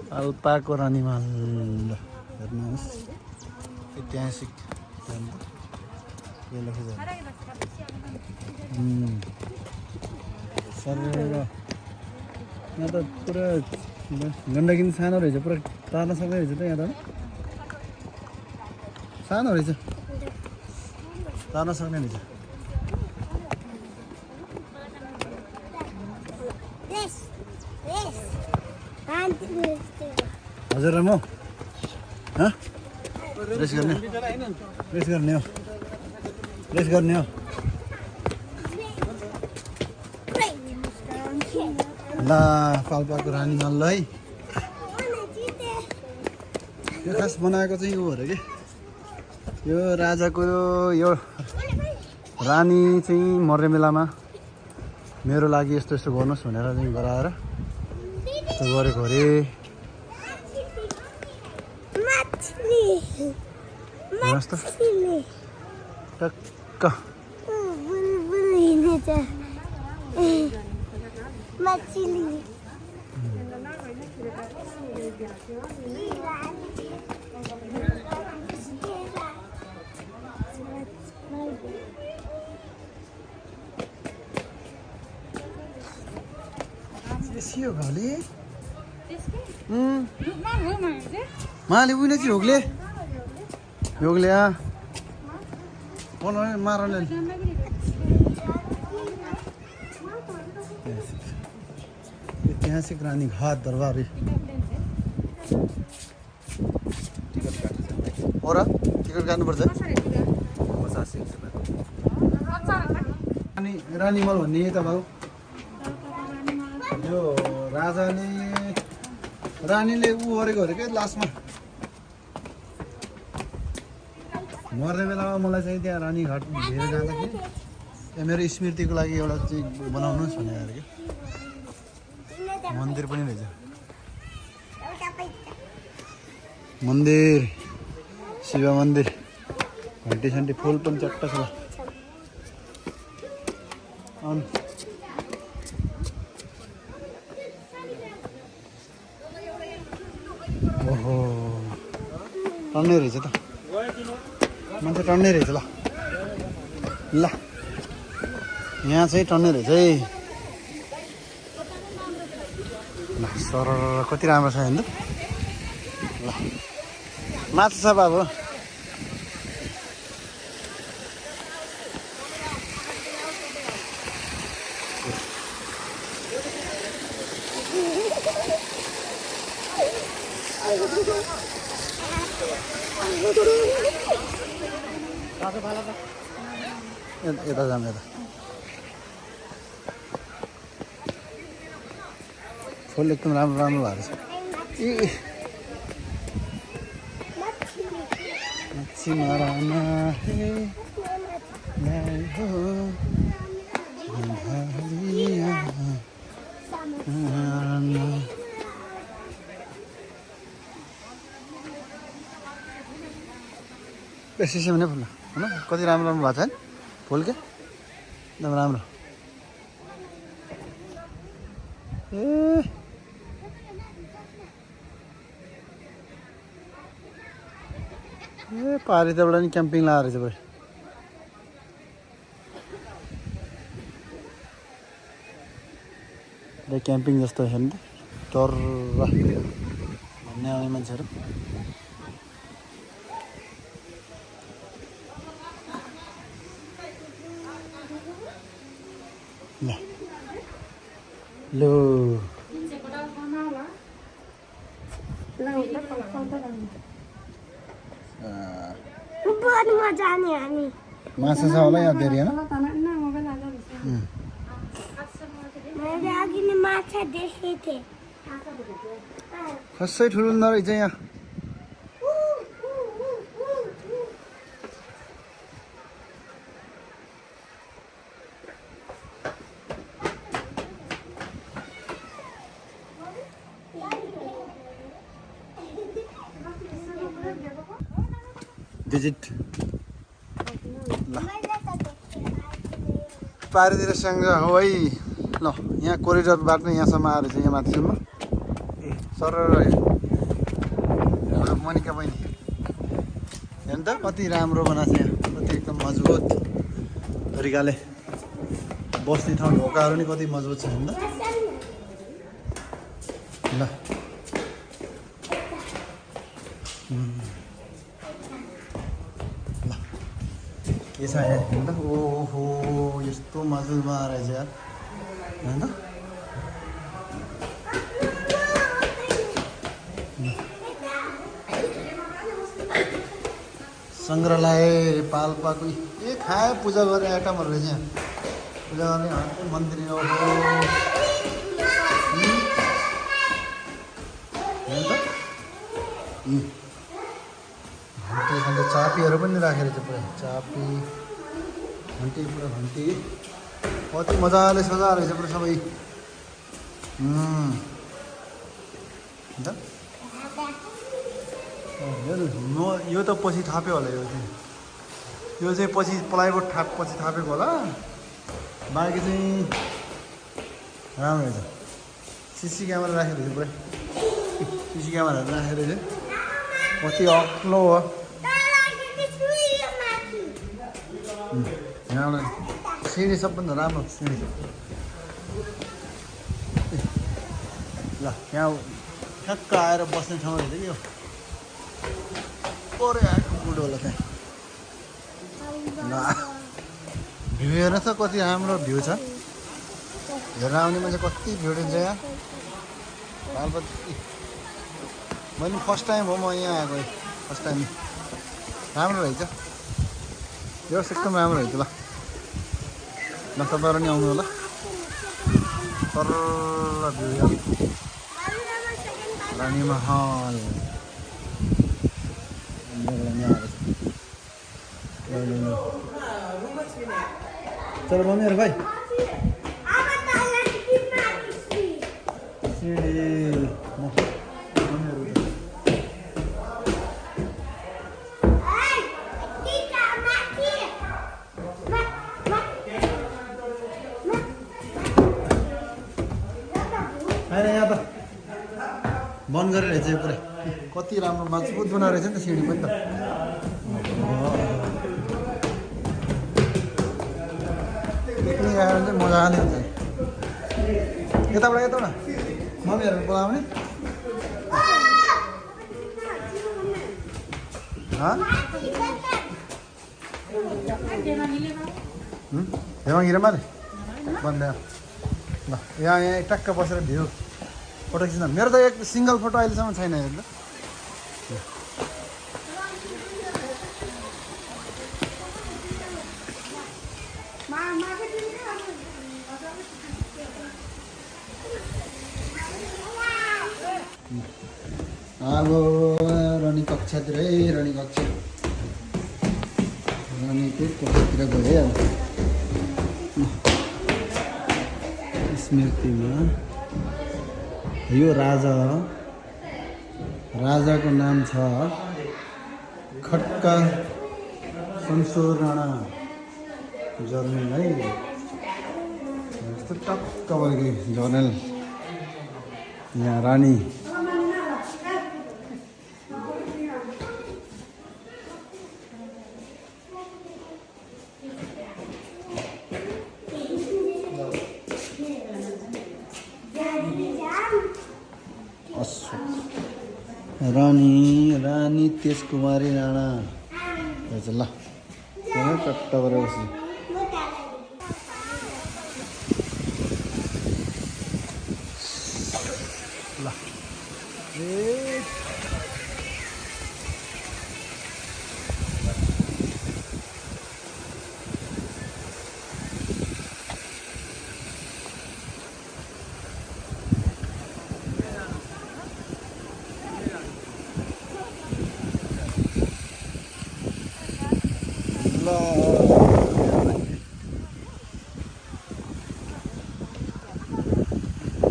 पाल्पाको रानीमहल हेर्नुहोस् ऐतिहासिक सर यहाँ त पुरा गण्डकी सानो रहेछ पुरा तार्न सक्ने रहेछ त यहाँ त सानो रहेछ तार्न सक्ने रहेछ हजुर र म रेस गर्ने हो ल पाल्पाको रानीमहल है यो खास बनाएको चाहिँ यो अरे कि यो राजाको यो रानी चाहिँ मर्ने बेलामा मेरो लागि यस्तो यस्तो गर्नुहोस् भनेर चाहिँ गराएर यस्तो गरेको अरे टक्क माले उहिले चाहिँ होग्ले मारने ऐतिहासिक रानी घाट दरबार और टिकट काट्नुपर्छ रानीमहल भन्ने त भाउ यो राजाले रानीले ऊ गरेको अरे क्या लास्टमा मर्ने बेलामा मलाई चाहिँ त्यहाँ रानीघाट लिएर जाँदाखेरि त्यहाँ मेरो स्मृतिको लागि एउटा चाहिँ बनाउनुहोस् भनेर अरे क्या मन्दिर पनि रहेछ मन्दिर शिव मन्दिर घन्टी सन्टी फुल पनि चट्ट छ ओहो टन्नै रहेछ त मान्छे टन्नै रहेछ ल यहाँ चाहिँ टन्नै रहेछ है ल सर कति राम्रो छ हेर्नु ल माछा छ बाबु यता जाम यता फुल एकदम राम्रो राम्रो भएको छ मच्छी माराना बेसी नै फुल होइन कति राम्रो राम्रो भएको छ नि फुल के एकदम राम्रो ए पारितबाट नि क्याम्पिङ लगाएर रहेछ बरु क्याम्पिङ जस्तो हेर्नु त तर भन्ने आउने मान्छेहरू लो माछा छ होला यहाँ धेरै खसै ठुलो नरहेछ यहाँ भिजिट पारितिर सँग हो है ल यहाँ कोरिडोर बाटो यहाँसम्म आएर चाहिँ यहाँ माथिसम्म सर मनिका बहिनी हेर्नु त कति राम्रो बनाएको छ यहाँ, कति एकदम मजबुत तरिकाले बस्ने ठाउँ ढोकाहरू नि कति मजबुत छ हेर्नु त ल। ल के छ यहाँ हेर्नु त, ओहो यस्तो मजबुत बनाएर रहेछ यार हेर्नु त। सङ्ग्रहालय पाल्पाको के खाए पूजा गर्ने आइटमहरू रहेछ यहाँ, पूजा गर्ने मन्दिर हो घन्टी खान्छ, चापीहरू पनि राखेर चाहिँ पुरा चापी घन्टी पुरा घन्टी कति मजाले सजाएर रहेछ पुरा सबै। यो त पछि थाप्यो होला, यो चाहिँ पछि प्लाइवुड पछि थापेको होला, बाँकी चाहिँ राम्रो रहेछ। सिसी क्यामेरा राखेको रहेछ पुरै, सिसी क्यामेराहरू राखेको रहेछ, कति अग्लो हो यहाँबाट सिँढी सबभन्दा राम्रो सिँढी छ। ल यहाँ ठ्याक्क आएर बस्ने ठाउँ रहेछ कि यो, परे आएको बुढो होला त्यहाँ। भ्यू हेर्नुहोस् त कति राम्रो भ्यू छ, हेर्न आउने मान्छे कति भिडिन्छ यहाँ पाल्पाती। मैले फर्स्ट टाइम हो म यहाँ आएको, फर्स्ट टाइम राम्रो रहेछ यो, एकदम राम्रो रहेछ। ल ल तपाईँहरू नि आउनु होला, तर भ्यू रानी महल चलो मम्मीहरू भाइ होइन यहाँ त बन्द गरेर रहेछ यो पुरै, कति राम्रो मजबुत बनाएर रहेछ नि त सिँढी पनि त। पिकनिक आएर चाहिँ मजाले हुन्छ, यताबाट मम्मीहरू बोलाउने हेमागिरा माले भन्दै ल यहाँ टक्क बसेर भ्यू फोटो खिच्न। मेरो त एक सिङ्गल फोटो अहिलेसम्म छैन हेर्नु। अब रनी कक्षातिर रनी कक्षा रनीको कक्षातिर गयो अब स्मृतिमा। यो राजाको नाम छ खड्का शमशेर राणा जर्नल है, यस्तो टक्क परेको जर्नल। यहाँ रानी रानी तेजकुमारी राणा रहेछ। ल टक्क गरेर बस्नु। ल ल